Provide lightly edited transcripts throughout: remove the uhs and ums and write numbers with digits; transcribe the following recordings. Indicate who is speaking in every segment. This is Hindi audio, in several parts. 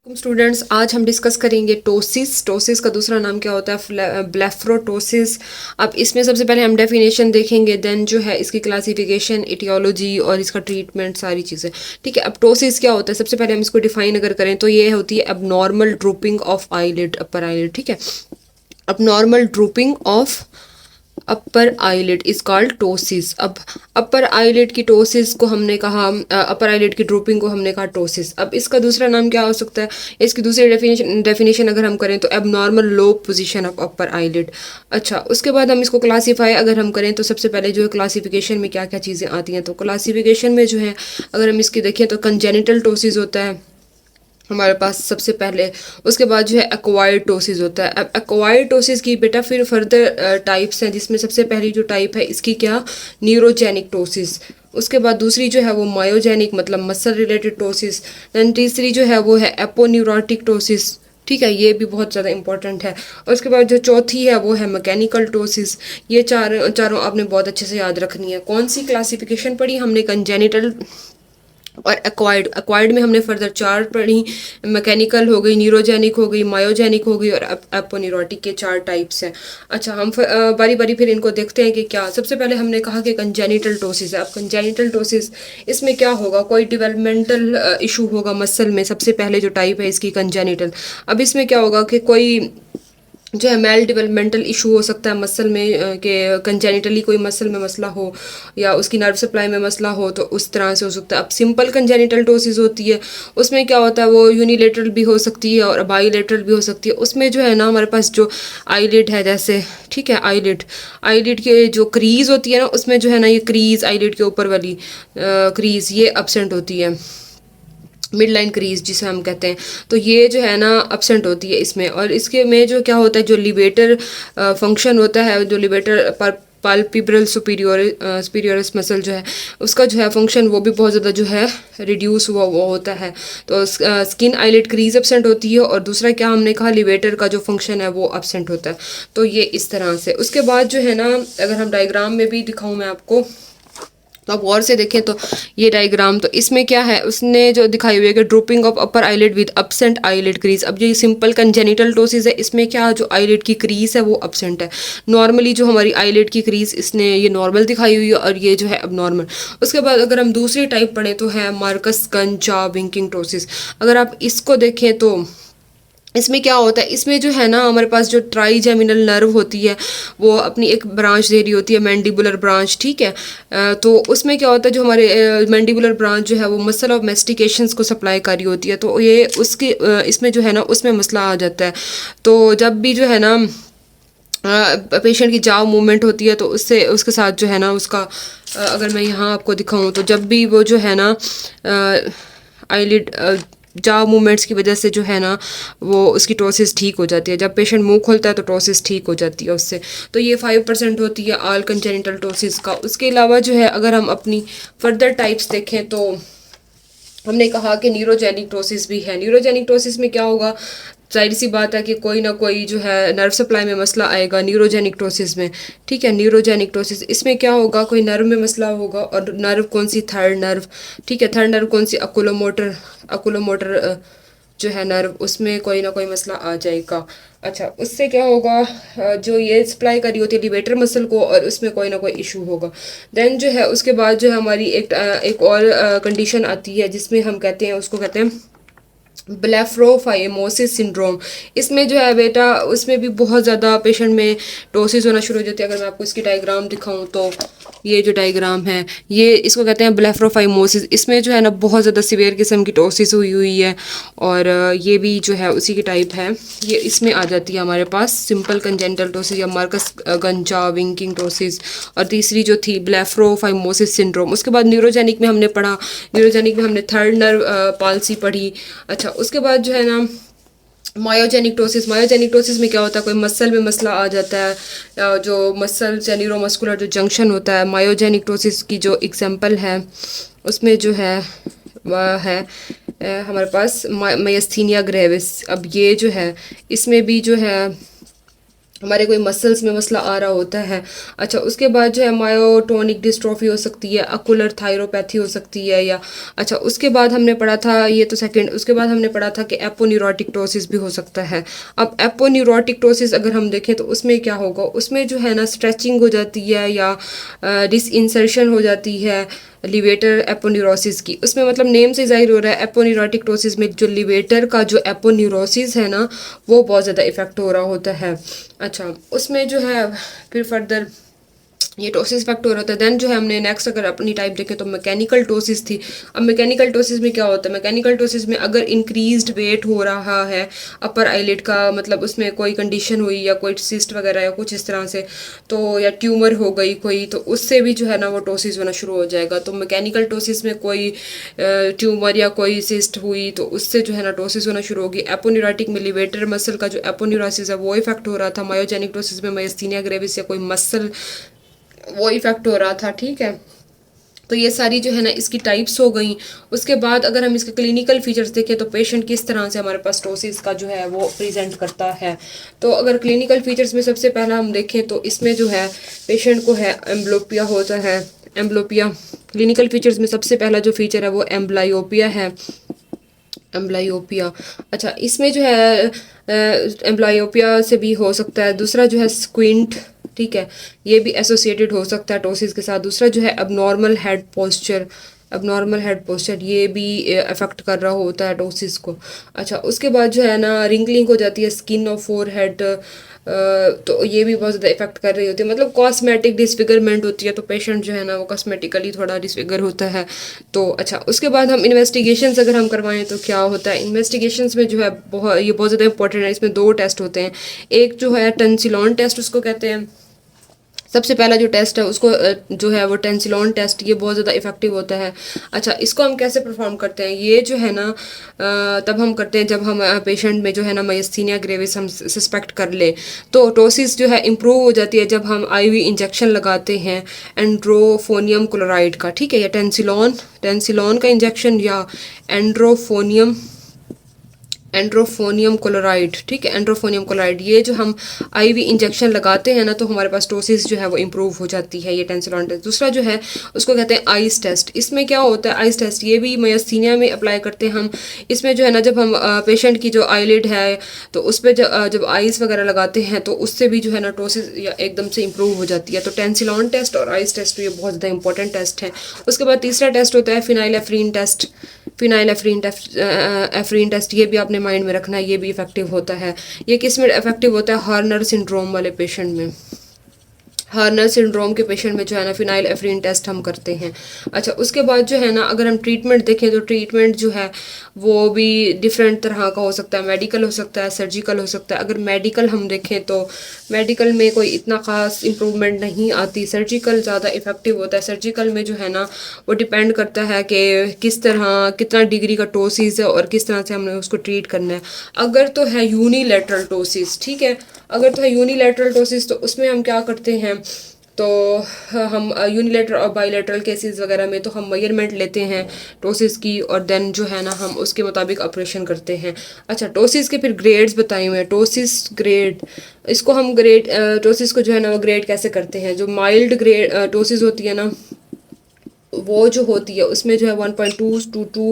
Speaker 1: स्टूडेंट्स, आज हम डिस्कस करेंगे टोसिस। टोसिस का दूसरा नाम क्या होता है? ब्लेफरोटोसिस। अब इसमें सबसे पहले हम डेफिनेशन देखेंगे, देन जो है इसकी क्लासिफिकेशन, इटियोलॉजी और इसका ट्रीटमेंट, सारी चीज़ें। ठीक है, अब टोसिस क्या होता है? सबसे पहले हम इसको डिफाइन अगर करें तो ये होती है अब normal drooping of eyelid, upper eyelid. ठीक है, अब normal drooping of upper eyelid is called ptosis. अब अपर आईलिड की टोसिस को हमने कहा, अपर आईलिड की ड्रूपिंग को हमने कहा टोसिस। अब इसका दूसरा नाम क्या हो सकता है? इसकी दूसरी डेफिनेशन अगर हम करें तो abnormal low position of upper eyelid. अच्छा, उसके बाद हम इसको क्लासीफाई अगर हम करें तो सबसे पहले जो है क्लासिफिकेशन में क्या क्या चीज़ें आती हैं, तो क्लासिफिकेशन में जो है अगर हम इसकी देखें तो कंजेनिटल टोसिस होता है हमारे पास सबसे पहले। उसके बाद जो है एक्वायर्ड टोसिस होता है। अब एक्वायर्ड टोसिस की बेटा फिर फर्दर टाइप्स हैं, जिसमें सबसे पहली जो टाइप है इसकी क्या, न्यूरोजेनिक टोसिस। उसके बाद दूसरी जो है वो मायोजेनिक, मतलब मसल रिलेटेड टोसिस। दैन तीसरी जो है वो है एपोन्यूरोटिक टोसिस। ठीक है, ये भी बहुत ज़्यादा इंपॉर्टेंट है। और उसके बाद जो चौथी है वो है मैकेनिकल टोसिस। ये चारों आपने बहुत अच्छे से याद रखनी है। कौन सी क्लासिफिकेशन पढ़ी हमने? कंजेनिटल और एक्वायर्ड में हमने फर्दर चार पढ़ी, मैकेनिकल हो गई, न्यूरोजेनिक हो गई, मायोजेनिक हो गई और एपोन्यूरोटिक के चार टाइप्स हैं। अच्छा, हम बारी बारी फिर इनको देखते हैं कि क्या। सबसे पहले हमने कहा कि कंजेनिटल टोसिस है। अब कंजेनिटल टोसिस, इसमें क्या होगा? कोई डेवलपमेंटल इशू होगा मसल में। सबसे पहले जो टाइप है इसकी कंजेनिटल। अब इसमें क्या होगा कि कोई जो है मेल डेवलपमेंटल इशू हो सकता है मसल में, कि कंजेनिटली कोई मसल में मसला हो या उसकी नर्व सप्लाई में मसला हो, तो उस तरह से हो सकता है। अब सिंपल कंजेनिटल टोसिस होती है, उसमें क्या होता है, वो यूनिलेटरल भी हो सकती है और बाईलेटरल भी हो सकती है। उसमें जो है ना हमारे पास जो आईलिड है जैसे, ठीक है, आईलिड आईलिड के जो क्रीज होती है ना, उसमें जो है ना ये क्रीज, आईलिड के ऊपर वाली क्रीज, ये अब्सेंट होती है, मिड लाइन क्रीज जिसे हम कहते हैं। तो ये जो है ना अब्सेंट होती है इसमें। और इसके में जो क्या होता है, जो लिवेटर फंक्शन होता है, जो लिवेटर पाल्पिब्रल सुपीरियरस मसल जो है, उसका जो है फंक्शन वो भी बहुत ज़्यादा जो है रिड्यूस हुआ वो होता है। तो स्किन आईलिड क्रीज अब्सेंट होती है और दूसरा क्या हमने कहा, लिवेटर का जो फंक्शन है वो अब्सेंट होता है। तो ये इस तरह से। उसके बाद जो है ना, अगर हम डायग्राम में भी दिखाऊँ मैं आपको, तो आप गौर से देखें तो ये डायग्राम, तो इसमें क्या है उसने जो दिखाई हुई है कि drooping of upper eyelid with absent eyelid crease. अब ये सिंपल कंजेनिटल टोसिस है, इसमें क्या जो आईलिड की क्रीज है वो अब्सेंट है। नॉर्मली जो हमारी आईलिड की क्रीज इसने ये नॉर्मल दिखाई हुई है और ये जो है अब नॉर्मल। उसके बाद अगर हम दूसरी टाइप पढ़ें तो है मार्कस गंजा विंकिंग टोसिस। अगर आप इसको देखें तो इसमें क्या होता है, इसमें जो है ना हमारे पास जो ट्राइजेमिनल नर्व होती है वो अपनी एक ब्रांच दे रही होती है, मैंडिबुलर ब्रांच। ठीक है, तो उसमें क्या होता है, जो हमारे मैंडिबुलर ब्रांच जो है वो मसल ऑफ मेस्टिकेशंस को सप्लाई कर रही होती है। तो ये उसकी इसमें जो है ना उसमें मसला आ जाता है। तो जब भी जो है ना पेशेंट की जाव मूवमेंट होती है तो उससे उसके साथ जो है ना उसका अगर मैं यहाँ आपको दिखाऊँ तो जब भी वो जो है ना आईलिड जाव मूवमेंट्स की वजह से जो है ना वो उसकी टोसिस ठीक हो जाती है। जब पेशेंट मुंह खोलता है तो टोसिस ठीक हो जाती है उससे। तो ये 5% होती है ऑल कंजेनिटल टोसिस का। उसके अलावा जो है अगर हम अपनी फर्दर टाइप्स देखें तो हमने कहा कि न्यूरोजेनिक टोसिस भी है। न्यूरोजेनिक टोसिस में क्या होगा, जाहिर सी बात है कि कोई ना कोई जो है नर्व सप्लाई में मसला आएगा न्यूरोजेनिक टोसिस में। ठीक है, न्यूरोजेनिक टोसिस इसमें क्या होगा, कोई नर्व में मसला होगा। और नर्व कौन सी? Third nerve. ठीक है, थर्ड नर्व कौन सी? अकुलोमोटर जो है नर्व, उसमें कोई ना कोई मसला आ जाएगा। अच्छा, उससे क्या होगा, जो ये सप्लाई करी होती है लिवेटर मसल को, और उसमें कोई ना कोई इशू होगा। देन जो है उसके बाद जो है हमारी एक और कंडीशन आती है जिसमें हम कहते हैं, उसको कहते हैं ब्लेफरोफाइमोसिस सिंड्रोम। इसमें जो है बेटा उसमें भी बहुत ज़्यादा पेशेंट में टोसिस होना शुरू हो जाती है। अगर मैं आपको इसकी डायग्राम दिखाऊं तो ये जो डायग्राम है ये इसको कहते हैं ब्लेफरोफाइमोसिस। इसमें जो है ना बहुत ज़्यादा सीवियर किस्म की टोसिस हुई हुई है और ये भी जो है उसी की टाइप है। ये इसमें आ जाती है हमारे पास सिंपल कंजेनिटल टोसिस या मार्कस गंजा विंकिंग टोसिस, और तीसरी जो थी ब्लेफरोफाइमोसिस सिंड्रोम। उसके बाद न्यूरोजेनिक में हमने पढ़ा, न्यूरोजेनिक में हमने थर्ड नर्व पाल्सी पढ़ी। अच्छा, उसके बाद जो है ना मायोजेनिक टोसिस। मायोजेनिक टोसिस में क्या होता है, कोई मसल में मसला आ जाता है, जो मसल से न्यूरोमस्कुलर जो जंक्शन होता है। मायोजेनिक टोसिस की जो एग्जांपल है उसमें जो है वह है हमारे पास मायस्थीनिया ग्रेविस। अब ये जो है इसमें भी जो है हमारे कोई मसल्स में मसला आ रहा होता है। अच्छा, उसके बाद जो है मायोटोनिक डिस्ट्रोफी हो सकती है, अकुलर थायरोपैथी हो सकती है, या अच्छा उसके बाद हमने पढ़ा था, ये तो सेकंड, उसके बाद हमने पढ़ा था कि एपोन्यूरोटिक भी हो सकता है। अब एपोन्यूरोटिक अगर हम देखें तो उसमें क्या होगा, उसमें जो है ना स्ट्रेचिंग हो जाती है या डिसइंसर्शन हो जाती है लिवेटर एपोन्यूरोसिस की। उसमें मतलब नेम से ज़ाहिर हो रहा है एपोन्यूरोटिक में जो लिवेटर का जो एपोन्यूरोसिस है ना वो बहुत ज़्यादा इफेक्ट हो रहा होता है। अच्छा, उसमें जो है फिर फर्दर ये टोसिस इफेक्ट हो रहा था। देन जो है हमने नेक्स्ट अगर अपनी टाइप देखें तो मैकेनिकल टोसिस थी। अब मैकेनिकल टोसिस में क्या होता है, मैकेनिकल टोसिस में अगर इंक्रीज्ड वेट हो रहा है अपर आईलिड का, मतलब उसमें कोई कंडीशन हुई या कोई सिस्ट वगैरह या कुछ इस तरह से, तो या ट्यूमर हो गई कोई, तो उससे भी जो है ना वो टोसिस होना शुरू हो जाएगा। तो मैकेनिकल टोसिस में कोई ट्यूमर या कोई सिस्ट हुई तो उससे जो है ना टोसिस होना शुरू होगी। एपोन्यूराटिक में लिवेटर मसल का जो एपोन्यूरासिस है वो इफेक्ट हो रहा था। मायोजेनिक टोसिस में मायस्थीनिया ग्रेविस या कोई मसल वो इफेक्ट हो रहा था। ठीक है, तो ये सारी जो है ना इसकी टाइप्स हो गई। उसके बाद अगर हम इसके क्लिनिकल फीचर्स देखें तो पेशेंट किस तरह से हमारे पास टोसिस का जो है वो प्रेजेंट करता है। तो अगर क्लिनिकल फीचर्स में सबसे पहला हम देखें तो इसमें जो है पेशेंट को है एम्ब्लोपिया होता है। एम्ब्लोपिया क्लिनिकल फीचर्स में सबसे पहला जो फीचर है वो एम्ब्लायोपिया है। एम्ब्लायोपिया, अच्छा इसमें जो है एम्ब्लायोपिया से भी हो सकता है। दूसरा जो है स्क्विंट, ठीक है, ये भी एसोसिएटेड हो सकता है टोसिस के साथ। दूसरा जो है abnormal head posture, abnormal head posture ये भी अफेक्ट कर रहा होता है टोसिस को। अच्छा, उसके बाद जो है ना रिंकलिंग हो जाती है स्किन और फोरहेड, तो ये भी बहुत ज़्यादा इफेक्ट कर रही होती है। मतलब कॉस्मेटिक डिसफिगरमेंट होती है तो पेशेंट जो है ना वो कॉस्मेटिकली थोड़ा डिसफिगर होता है। तो अच्छा, उसके बाद हम इन्वेस्टिगेशंस अगर हम करवाएं तो क्या होता है, इन्वेस्टिगेशंस में जो है बहुत ज़्यादा इंपॉर्टेंट है। इसमें दो टेस्ट होते हैं। एक जो है टेंसिलॉन टेस्ट उसको कहते हैं। सबसे पहला जो टेस्ट है उसको जो है वो टेंसिलॉन टेस्ट, ये बहुत ज़्यादा इफेक्टिव होता है। अच्छा, इसको हम कैसे परफॉर्म करते हैं, ये जो है ना तब हम करते हैं जब हम पेशेंट में जो है ना मायस्थीनिया ग्रेविस हम सस्पेक्ट कर ले। तो टोसिस जो है इम्प्रूव हो जाती है जब हम आईवी इंजेक्शन लगाते हैं एंड्रोफोनियम क्लोराइड का। ठीक है, या टेंसिलॉन टेंसिलॉन का इंजेक्शन या एंड्रोफोनियम एंड्रोफोनियम क्लोराइड। ठीक है, एंड्रोफोनियम क्लोराइड ये जो हम आईवी इंजेक्शन लगाते हैं ना तो हमारे पास टोसिस जो है वो इम्प्रूव हो जाती है, ये टेंसिलॉन टेस्ट। दूसरा जो है उसको कहते हैं आइस टेस्ट। इसमें क्या होता है, आइस टेस्ट ये भी मायस्थीनिया में अप्लाई करते हैं हम। इसमें जो है ना जब हम पेशेंट की जो आईलिड है तो उस पर जब आइस वगैरह लगाते हैं तो उससे भी जो है ना टोसिस एकदम से इम्प्रूव हो जाती है। तो टेंसिलॉन टेस्ट और आइस टेस्ट ये बहुत ज़्यादा इंपॉर्टेंट टेस्ट है। उसके बाद तीसरा टेस्ट होता है फिनाइलेफ्रीन टेस्ट। एफ्रीन टेस्ट ये भी आपने माइंड में रखना है, ये भी इफेक्टिव होता है। ये किस में इफेक्टिव होता है, हॉर्नर सिंड्रोम वाले पेशेंट में। हर्नर सिंड्रोम के पेशेंट में जो है ना फिनाइल एफ्रीन टेस्ट हम करते हैं। अच्छा, उसके बाद जो है ना अगर हम ट्रीटमेंट देखें तो ट्रीटमेंट जो है वो भी डिफरेंट तरह का हो सकता है। मेडिकल हो सकता है, सर्जिकल हो सकता है। अगर मेडिकल हम देखें तो मेडिकल में कोई इतना ख़ास इम्प्रूवमेंट नहीं आती, सर्जिकल ज़्यादा इफेक्टिव होता है। सर्जिकल में जो है ना वो डिपेंड करता है कि किस तरह कितना डिग्री का टोसिस है और किस तरह से हमने उसको ट्रीट करना है। अगर तो है यूनिलेटरल टोसिस, ठीक है, अगर तो है यूनिलेटरल टोसिस तो उसमें हम क्या करते हैं, तो हम यूनिलेटरल और बाईलेटरल केसेस वगैरह में तो हम मेजरमेंट लेते हैं टोसिस की और देन जो है ना हम उसके मुताबिक ऑपरेशन करते हैं। अच्छा, टोसिस के फिर ग्रेड्स बताए हुए हैं। टोसिस ग्रेड, इसको हम ग्रेड टोसिस को जो है ना वो ग्रेड कैसे करते हैं। जो माइल्ड ग्रेड टोसिस होती है ना वो जो होती है उसमें जो है 1.2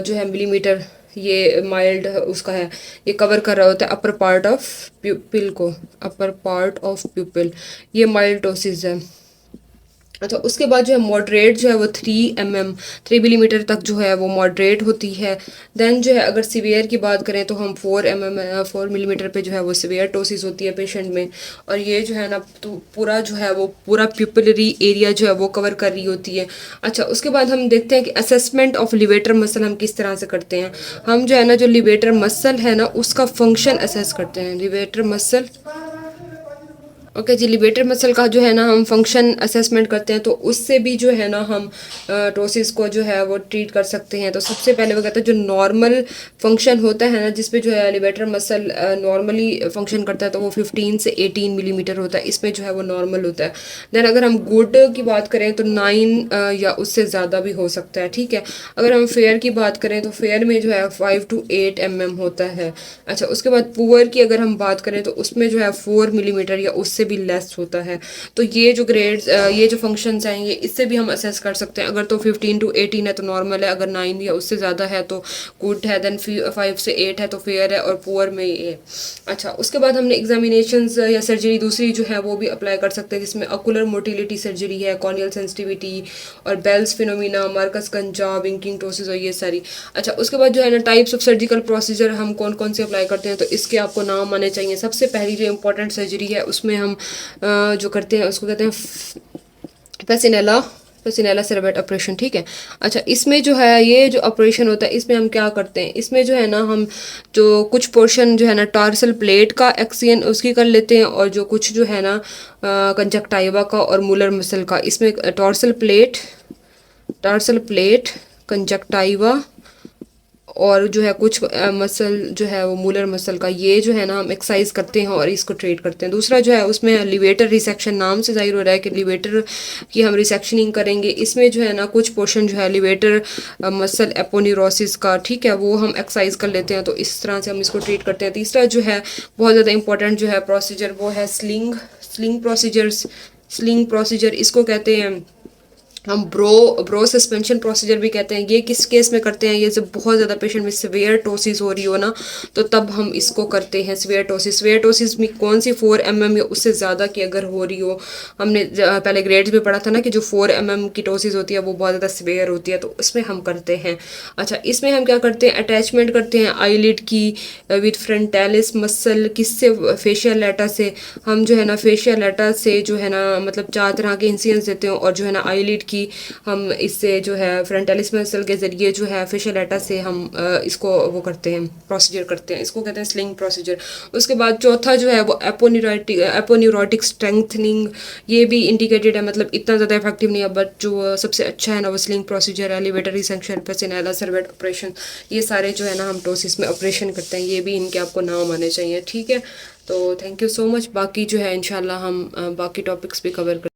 Speaker 1: जो है मिलीमीटर, ये माइल्ड उसका है, ये कवर कर रहा होता है अपर पार्ट ऑफ प्यूपिल को, अपर पार्ट ऑफ प्यूपिल, ये माइल्ड टोसिस है। अच्छा, उसके बाद जो है मॉडरेट जो है वो 3 मिलीमीटर तक जो है वो मॉडरेट होती है। देन जो है अगर सीवियर की बात करें तो हम 4 मिलीमीटर पे जो है वो सीवियर टोसिस होती है पेशेंट में, और ये जो है ना तो पूरा जो है वो पूरा प्यूपिलरी एरिया जो है वो कवर कर रही होती है। अच्छा, उसके बाद हम देखते हैं कि असेसमेंट ऑफ लिवेटर मसल हम किस तरह से करते हैं। हम जो है ना जो लिवेटर मसल है ना उसका फंक्शन असेस करते हैं। लिवेटर मसल ओके जी, लिबेटर मसल का जो है ना हम फंक्शन असेसमेंट करते हैं, तो उससे भी जो है ना हम टोसिस को जो है वो ट्रीट कर सकते हैं। तो सबसे पहले वो कहते हैं जो नॉर्मल फंक्शन होता है ना, जिसपे जो है लिबेटर मसल नॉर्मली फंक्शन करता है, तो वो 15 से 18 मिलीमीटर होता है, इसमें जो है वो नॉर्मल होता है। देन अगर हम गुड की बात करें तो 9 या उससे ज़्यादा भी हो सकता है, ठीक है। अगर हम फेयर की बात करें तो फेयर में जो है 5 to 8 mm होता है। अच्छा, उसके बाद पुअर की अगर हम बात करें तो उसमें जो है 4 मिलीमीटर या उससे भी लेस होता है। तो ये जो ग्रेड्स, ये जो फंक्शंस आएंगे, इससे भी हम असेस कर सकते हैं। अगर तो 15 to 18 है तो नॉर्मल है, अगर 9 या उससे ज़्यादा है तो गुड है, देन 5 से 8 है तो फेयर है, और पुअर में ये। अच्छा, उसके बाद हमने एग्जामिनेशंस या सर्जरी दूसरी जो है वो भी अप्लाई कर सकते हैं, जिसमें अकुलर मोटिलिटी सर्जरी है, कॉर्नियल सेंसिटिविटी और bells phenomena, Marcus कंजा, winking ptosis और ये सारी। अच्छा, उसके बाद जो है ना टाइप्स ऑफ सर्जिकल प्रोसीजर हम कौन कौन से अप्लाई करते हैं, तो इसके आपको नाम आने चाहिए। सबसे पहली जो इंपॉर्टेंट सर्जरी है उसमें हम जो करते हैं उसको कहते हैं पेसिनेला पेसिनेला सेरेब्रेट ऑपरेशन, ठीक है। अच्छा, इसमें जो है ये जो ऑपरेशन होता है, इसमें हम क्या करते हैं, इसमें जो है ना हम जो कुछ पोर्शन जो है ना टार्सल प्लेट का एक्सियन उसकी कर लेते हैं, और जो कुछ जो है ना कंजक्टाइवा का और मूलर मसल का, इसमें टार्सल प्लेट कंजक्टाइवा और जो है कुछ मसल जो है वो मूलर मसल का, ये जो है ना हम एक्सरसाइज करते हैं और इसको ट्रीट करते हैं। दूसरा जो है उसमें लिवेटर रिसेक्शन, नाम से जाहिर हो रहा है कि लिवेटर की हम रिसेक्शनिंग करेंगे। इसमें जो है ना कुछ पोर्शन जो है लिवेटर मसल एपोन्यूरोसिस का, ठीक है, वो हम एक्सरसाइज कर लेते हैं, तो इस तरह से हम इसको ट्रीट करते हैं। तीसरा जो है बहुत ज़्यादा इंपॉर्टेंट जो है प्रोसीजर, वो है स्लिंग प्रोसीजर इसको कहते हैं हम। ब्रो सस्पेंशन प्रोसीजर भी कहते हैं। ये किस केस में करते हैं, ये जब बहुत ज़्यादा पेशेंट में सिवियर टोसिस हो रही हो ना, तो तब हम इसको करते हैं। सिवियर टोसिस में कौन सी 4 mm या उससे ज़्यादा की अगर हो रही हो, हमने पहले ग्रेड्स में पढ़ा था ना कि जो 4 mm की टोसिस होती है वो बहुत ज़्यादा सिवियर होती है, तो उसमें हम करते हैं। अच्छा, इसमें हम क्या करते हैं, अटैचमेंट करते हैं आईलिड की विद फ्रंटालिस मसल, किससे, फेशियल लेटा से। हम जो है ना फेशियल लेटा से जो है ना मतलब 4 तरह के इंसिडेंस देते हैं, और जो है ना आईलिड की हम इससे जो है फ्रंटालिस मसल के ज़रिए जो है फेशियल लेटा से हम इसको वो करते हैं, प्रोसीजर करते हैं, इसको कहते हैं स्लिंग प्रोसीजर। उसके बाद चौथा जो है वो एपोन्यूरोटिक स्ट्रेंथनिंग, ये भी इंडिकेटेड है, मतलब इतना ज़्यादा इफेक्टिव नहीं है, बट जो सबसे अच्छा है ना वो स्लिंग प्रोसीजर है। लिवेटर रिसेक्शन, पेसिनेला सेरेब्रेट ऑपरेशन, ये सारे जो है ना हम टोसिस में ऑपरेशन करते हैं, ये भी इनके आपको नाम आने चाहिए, ठीक है। तो थैंक यू सो मच। बाकी जो है इंशाल्लाह हम बाकी टॉपिक्स भी कवर